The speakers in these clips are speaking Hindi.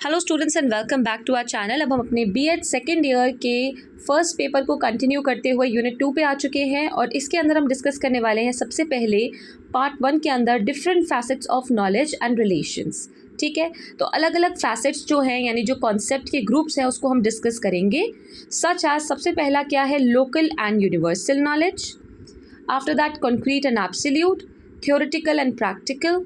Hello students and welcome back to our channel. अब हम अपने बीएड सेकेंड ईयर के फर्स्ट पेपर को कंटिन्यू करते हुए यूनिट 2 पे आ चुके हैं और इसके अंदर हम डिस्कस करने वाले हैं सबसे पहले पार्ट 1 के अंदर different facets of knowledge and relations. ठीक है, तो अलग अलग फैसेट्स जो हैं यानी जो कॉन्सेप्ट के ग्रुप्स हैं उसको हम डिस्कस करेंगे। सच एज सबसे पहला क्या है, local and universal knowledge. After that concrete and absolute, theoretical and practical,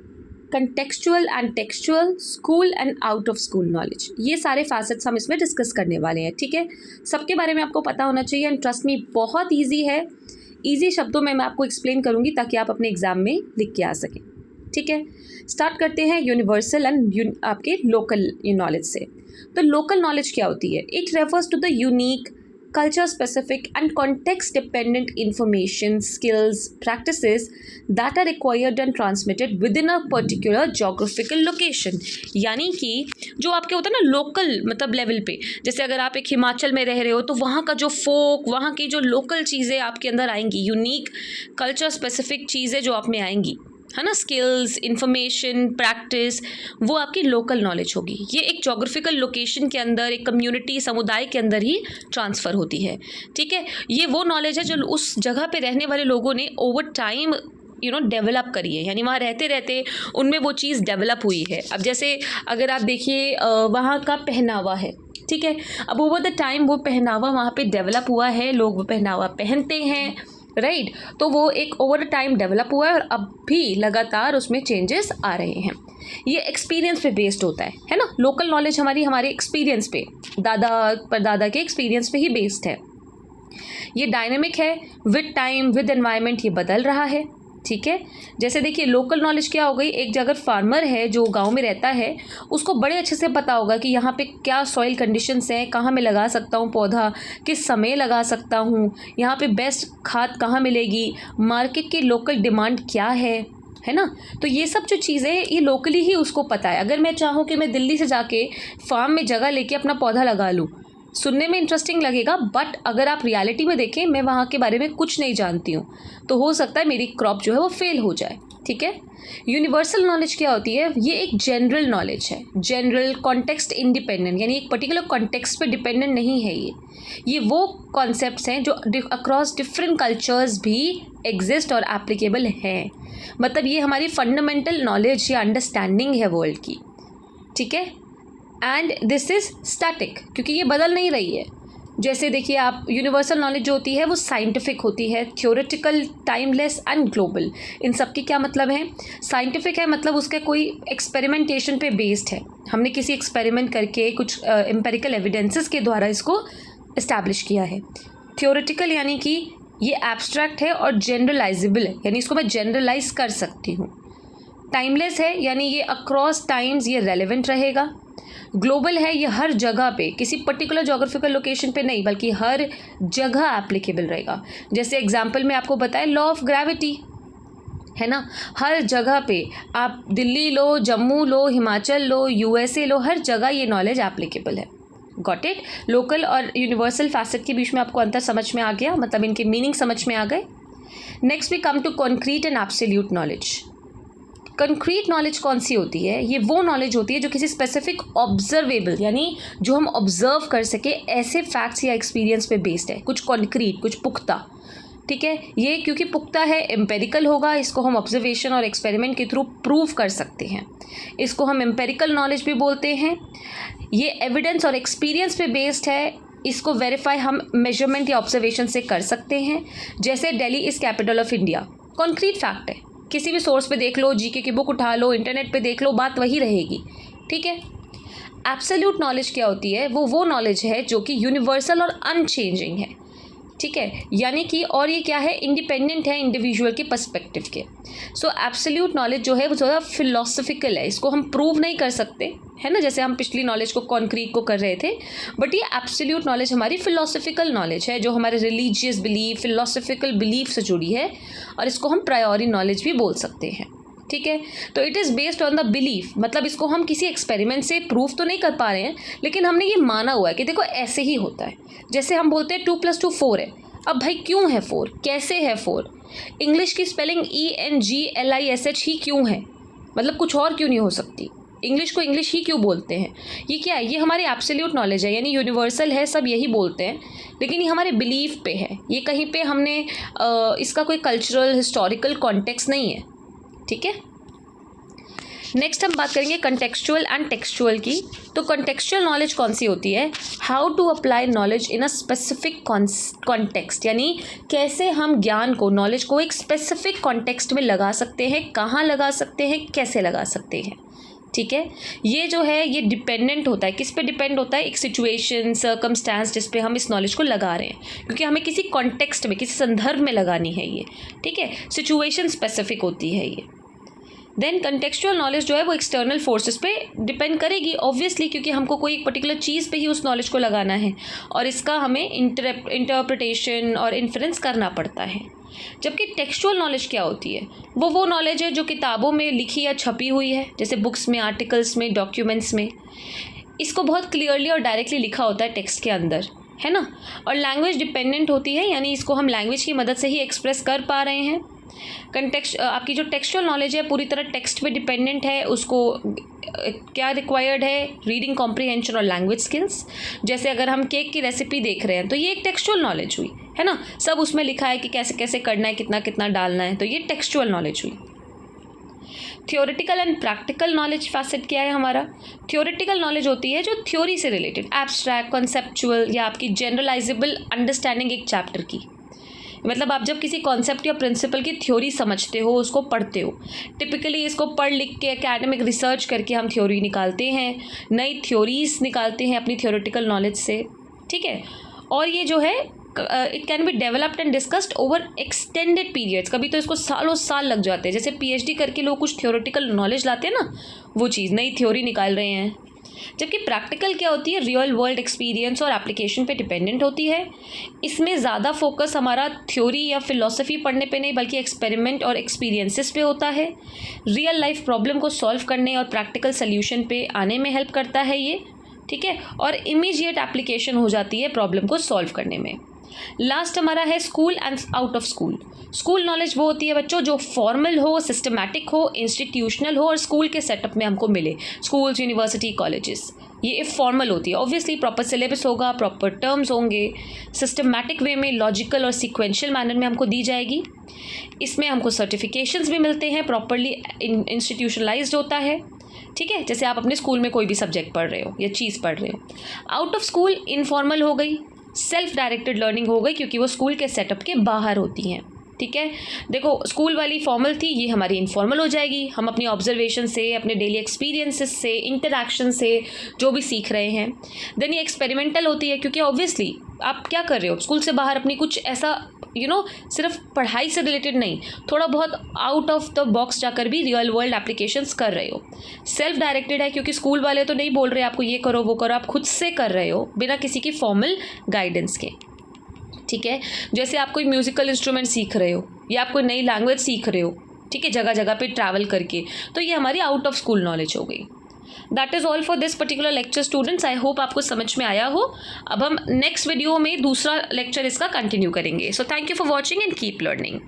contextual and textual, school and out of school knowledge. ये सारे फैसेट्स हम इसमें डिस्कस करने वाले हैं। ठीक है, सबके बारे में आपको पता होना चाहिए एंड ट्रस्ट मी बहुत ईजी है। ईजी शब्दों में मैं आपको एक्सप्लेन करूँगी ताकि आप अपने एग्जाम में लिख के आ सकें। ठीक है, स्टार्ट करते हैं यूनिवर्सल एंड आपके लोकल नॉलेज से। तो लोकल नॉलेज क्या होती है? It refers to the unique, culture specific and context dependent information, skills, practices that are acquired and transmitted within a particular geographical location। यानी कि जो आपके होता है ना लोकल मतलब लेवल पे, जैसे अगर आप एक हिमाचल में रह रहे हो तो वहाँ का जो फोक, वहाँ की जो लोकल चीज़ें आपके अंदर आएंगी, यूनिक कल्चर स्पेसिफिक चीज़ें जो आप में आएंगी, है ना, स्किल्स, इंफॉर्मेशन, प्रैक्टिस, वो आपकी लोकल नॉलेज होगी। ये एक जोग्राफिकल लोकेशन के अंदर, एक कम्युनिटी, समुदाय के अंदर ही ट्रांसफ़र होती है। ठीक है, ये वो नॉलेज है जो उस जगह पे रहने वाले लोगों ने ओवर टाइम डेवलप करी है, यानी वहाँ रहते रहते उनमें वो चीज़ डेवलप हुई है। अब जैसे अगर आप देखिए वहाँ का पहनावा है, ठीक है, अब ओवर द टाइम वो पहनावा वहाँ पे डेवलप हुआ है, लोग वो पहनावा पहनते हैं, राइट तो वो एक ओवर टाइम डेवलप हुआ है और अब भी लगातार उसमें चेंजेस आ रहे हैं। ये एक्सपीरियंस पे बेस्ड होता है ना। लोकल नॉलेज हमारे एक्सपीरियंस पे, दादा परदादा के एक्सपीरियंस पे ही बेस्ड है। ये डायनेमिक है, विद टाइम विद एनवायरनमेंट ये बदल रहा है। ठीक है, जैसे देखिए लोकल नॉलेज क्या हो गई, एक अगर फार्मर है जो गांव में रहता है उसको बड़े अच्छे से पता होगा कि यहाँ पे क्या सॉइल कंडीशंस हैं, कहाँ मैं लगा सकता हूँ पौधा, किस समय लगा सकता हूँ, यहाँ पे बेस्ट खाद कहाँ मिलेगी, मार्केट की लोकल डिमांड क्या है ना। तो ये सब जो चीज़ें ये लोकली ही उसको पता है। अगर मैं चाहूँ कि मैं दिल्ली से जाके फार्म में जगह लेके अपना पौधा लगा लूँ, सुनने में इंटरेस्टिंग लगेगा, बट अगर आप रियलिटी में देखें, मैं वहाँ के बारे में कुछ नहीं जानती हूँ, तो हो सकता है मेरी क्रॉप जो है वो फेल हो जाए। ठीक है, यूनिवर्सल नॉलेज क्या होती है? ये एक जनरल नॉलेज है, जनरल कॉन्टेक्स्ट इंडिपेंडेंट, यानी एक पर्टिकुलर कॉन्टेक्स्ट पे डिपेंडेंट नहीं है। ये वो कॉन्सेप्ट्स हैं जो अक्रॉस डिफरेंट कल्चर्स भी एग्जिस्ट और एप्लीकेबल हैं। मतलब ये हमारी फंडामेंटल नॉलेज या अंडरस्टैंडिंग है वर्ल्ड की। ठीक है, एंड दिस इज़ स्टैटिक क्योंकि ये बदल नहीं रही है। जैसे देखिए आप, यूनिवर्सल नॉलेज जो होती है वो साइंटिफिक होती है, थ्योरेटिकल, टाइमलेस एंड ग्लोबल। इन सब की क्या मतलब है? साइंटिफिक है मतलब उसका कोई एक्सपेरिमेंटेशन पे बेस्ड है, हमने किसी एक्सपेरिमेंट करके कुछ एम्पेरिकल एविडेंसेस के द्वारा इसको इस्टेब्लिश किया है। थ्योरेटिकल यानी कि ये एब्स्ट्रैक्ट है और जनरलाइजेबल है, यानी इसको मैं जनरलाइज कर सकती हूँ। टाइमलेस है यानी ये अक्रॉस टाइम्स ये रेलेवेंट रहेगा। ग्लोबल है, ये हर जगह पे, किसी पर्टिकुलर जोग्राफिकल लोकेशन पे नहीं बल्कि हर जगह एप्लीकेबल रहेगा। जैसे एग्जांपल में आपको बताएं, लॉ ऑफ ग्रेविटी है ना, हर जगह पे आप दिल्ली लो, जम्मू लो, हिमाचल लो, यूएसए लो, हर जगह ये नॉलेज एप्लीकेबल है। Got it? लोकल और यूनिवर्सल फैसेट के बीच में आपको अंतर समझ में आ गया, मतलब इनके मीनिंग समझ में आ गए। Next we come to concrete and absolute knowledge. Concrete knowledge कौन सी होती है? ये वो नॉलेज होती है जो किसी स्पेसिफिक ऑब्जर्वेबल, यानी जो हम ऑब्जर्व कर सके ऐसे फैक्ट्स या एक्सपीरियंस पे बेस्ड है। कुछ कॉन्क्रीट, कुछ पुख्ता। ठीक है, ये क्योंकि पुख्ता है, एम्पेरिकल होगा, इसको हम ऑब्जर्वेशन और एक्सपेरिमेंट के थ्रू प्रूव कर सकते हैं। इसको हम एम्पेरिकल नॉलेज भी बोलते हैं। ये एविडेंस और एक्सपीरियंस पे बेस्ड है, इसको वेरीफाई हम मेजरमेंट या ऑब्जर्वेशन से कर सकते हैं। जैसे Delhi is capital of India, concrete fact है, किसी भी सोर्स पे देख लो, जीके की बुक उठा लो, इंटरनेट पे देख लो, बात वही रहेगी। ठीक है, एब्सोल्यूट नॉलेज क्या होती है? वो नॉलेज है जो कि यूनिवर्सल और अनचेंजिंग है। ठीक है, यानी कि और ये क्या है? इंडिपेंडेंट है इंडिविजुअल के पर्सपेक्टिव के। सो एब्सोल्यूट नॉलेज जो है वो थोड़ा फिलोसफिकल है, इसको हम प्रूव नहीं कर सकते, है ना, जैसे हम पिछली नॉलेज को कॉन्क्रीट को कर रहे थे। बट ये एब्सोल्यूट नॉलेज हमारी फिलोसफिकल नॉलेज है जो हमारे रिलीजियस बिलीफ, फिलोसफिकल बिलीफ से जुड़ी है, और इसको हम प्रायोरी नॉलेज भी बोल सकते हैं। ठीक है, तो it is based on the belief, मतलब इसको हम किसी एक्सपेरिमेंट से प्रूव तो नहीं कर पा रहे हैं, लेकिन हमने ये माना हुआ है कि देखो ऐसे ही होता है। जैसे हम बोलते हैं 2 + 2 4 है। अब भाई क्यों है 4? कैसे है 4? इंग्लिश की स्पेलिंग ENGLISH ही क्यों है? मतलब कुछ और क्यों नहीं हो सकती? इंग्लिश को इंग्लिश ही क्यों बोलते हैं? ये क्या है? ये हमारी एब्सोल्यूट नॉलेज है, यानी यूनिवर्सल है, सब यही बोलते हैं, लेकिन ये हमारे बिलीफ पे है। ये कहीं पे हमने इसका कोई कल्चरल हिस्टोरिकल कॉन्टेक्स्ट नहीं है, ठीक है। नेक्स्ट हम बात करेंगे कंटेक्चुअल एंड टेक्सचुअल की। तो कंटेक्चुअल नॉलेज कौन सी होती है? How to apply knowledge in a specific context, यानी कैसे हम ज्ञान को, नॉलेज को एक स्पेसिफिक कॉन्टेक्स्ट में लगा सकते हैं, कहाँ लगा सकते हैं, कैसे लगा सकते हैं, ठीक है। ये जो है ये डिपेंडेंट होता है, किस पे डिपेंड होता है? एक सिचुएशन, सर्कमस्टांस जिस पे हम इस नॉलेज को लगा रहे हैं, क्योंकि हमें किसी कॉन्टेक्स्ट में, किसी संदर्भ में लगानी है ये, ठीक है। सिचुएशन स्पेसिफिक होती है ये। देन कंटेक्चुअल नॉलेज जो है वो एक्सटर्नल फोर्सेस पे डिपेंड करेगी ऑब्वियसली, क्योंकि हमको कोई एक पर्टिकुलर चीज़ पे ही उस नॉलेज को लगाना है और इसका हमें इंटरप्रिटेशन और इन्फ्रेंस करना पड़ता है। जबकि टेक्सचुअल नॉलेज क्या होती है? वो नॉलेज है जो किताबों में लिखी या छपी हुई है, जैसे बुक्स में, आर्टिकल्स में, डॉक्यूमेंट्स में। इसको बहुत क्लियरली और डायरेक्टली लिखा होता है टेक्स्ट के अंदर, है ना। और लैंग्वेज डिपेंडेंट होती है, यानी इसको हम लैंग्वेज की मदद से ही एक्सप्रेस कर पा रहे हैं। आपकी जो टेक्सचुअल नॉलेज है पूरी तरह टेक्स्ट पे डिपेंडेंट है। उसको क्या रिक्वायर्ड है? रीडिंग कॉम्प्रिहेंशन और लैंग्वेज स्किल्स। जैसे अगर हम केक की रेसिपी देख रहे हैं तो ये एक टेक्सचुअल नॉलेज हुई, है ना। सब उसमें लिखा है कि कैसे कैसे करना है, कितना कितना डालना है, तो ये टेक्सचुअल नॉलेज हुई। Theoretical and practical knowledge facet क्या है हमारा? थियोरेटिकल नॉलेज होती है जो थ्योरी से रिलेटेड, एब्स्ट्रैक्ट, कॉन्सेप्चुअल या आपकी जनरलाइजेबल अंडरस्टैंडिंग एक चैप्टर की। मतलब आप जब किसी कॉन्सेप्ट या प्रिंसिपल की थ्योरी समझते हो, उसको पढ़ते हो, टिपिकली इसको पढ़ लिख के एकेडमिक रिसर्च करके हम थ्योरी निकालते हैं, नई थ्योरीज निकालते हैं अपनी थियोरेटिकल नॉलेज से, ठीक है। और ये जो है it can be developed and discussed over extended periods. कभी तो इसको सालों साल लग जाते हैं, जैसे पीएचडी करके लोग कुछ थ्योरेटिकल नॉलेज लाते हैं ना, वो चीज़, नई थ्योरी निकाल रहे हैं। जबकि प्रैक्टिकल क्या होती है? रियल वर्ल्ड एक्सपीरियंस और एप्लीकेशन पे डिपेंडेंट होती है। इसमें ज़्यादा फोकस हमारा थ्योरी या फिलॉसफी पढ़ने पे नहीं, बल्कि एक्सपेरिमेंट और एक्सपीरियंसेस पे होता है। रियल लाइफ प्रॉब्लम को सॉल्व करने और प्रैक्टिकल सोल्यूशन पे आने में हेल्प करता है ये, ठीक है। और इमीडिएट एप्लीकेशन हो जाती है प्रॉब्लम को सॉल्व करने में। लास्ट हमारा है school and out of school. School knowledge वो होती है बच्चों जो फॉर्मल हो, सिस्टमैटिक हो, इंस्टीट्यूशनल हो और स्कूल के सेटअप में हमको मिले। स्कूल्स, यूनिवर्सिटी, कॉलेजेस, ये फॉर्मल होती है। ऑब्वियसली प्रॉपर सिलेबस होगा, प्रॉपर टर्म्स होंगे, सिस्टमैटिक वे में, लॉजिकल और सीक्वेंशियल मैनर में हमको दी जाएगी। इसमें हमको सर्टिफिकेशंस भी मिलते हैं, प्रॉपरली इंस्टीट्यूशनलाइज्ड होता है, ठीक है। जैसे आप अपने स्कूल में कोई भी सब्जेक्ट पढ़ रहे हो या चीज़ पढ़ रहे हो। आउट ऑफ स्कूल इनफॉर्मल हो गई, सेल्फ डायरेक्टेड लर्निंग हो गई, क्योंकि वो स्कूल के सेटअप के बाहर होती हैं, ठीक है। देखो स्कूल वाली फॉर्मल थी, ये हमारी इनफॉर्मल हो जाएगी। हम अपनी ऑब्जर्वेशन से, अपने डेली एक्सपीरियंसेस से, इंटरैक्शन से जो भी सीख रहे हैं। देन ये एक्सपेरिमेंटल होती है, क्योंकि ऑब्वियसली आप क्या कर रहे हो स्कूल से बाहर, अपनी कुछ ऐसा सिर्फ पढ़ाई से रिलेटेड नहीं, थोड़ा बहुत आउट ऑफ द बॉक्स जाकर भी रियल वर्ल्ड एप्लीकेशंस कर रहे हो। सेल्फ डायरेक्टेड है, क्योंकि स्कूल वाले तो नहीं बोल रहे आपको ये करो वो करो, आप खुद से कर रहे हो बिना किसी की फॉर्मल गाइडेंस के, ठीक है। जैसे आप कोई म्यूजिकल इंस्ट्रूमेंट सीख रहे हो या आप कोई नई लैंग्वेज सीख रहे हो, ठीक है, जगह जगह पे ट्रैवल करके, तो ये हमारी आउट ऑफ स्कूल नॉलेज हो गई। That is all for this particular lecture students. I hope आपको समझ में आया हो। अब हम नेक्स्ट वीडियो में दूसरा लेक्चर इसका कंटिन्यू करेंगे। So thank you for watching and keep learning.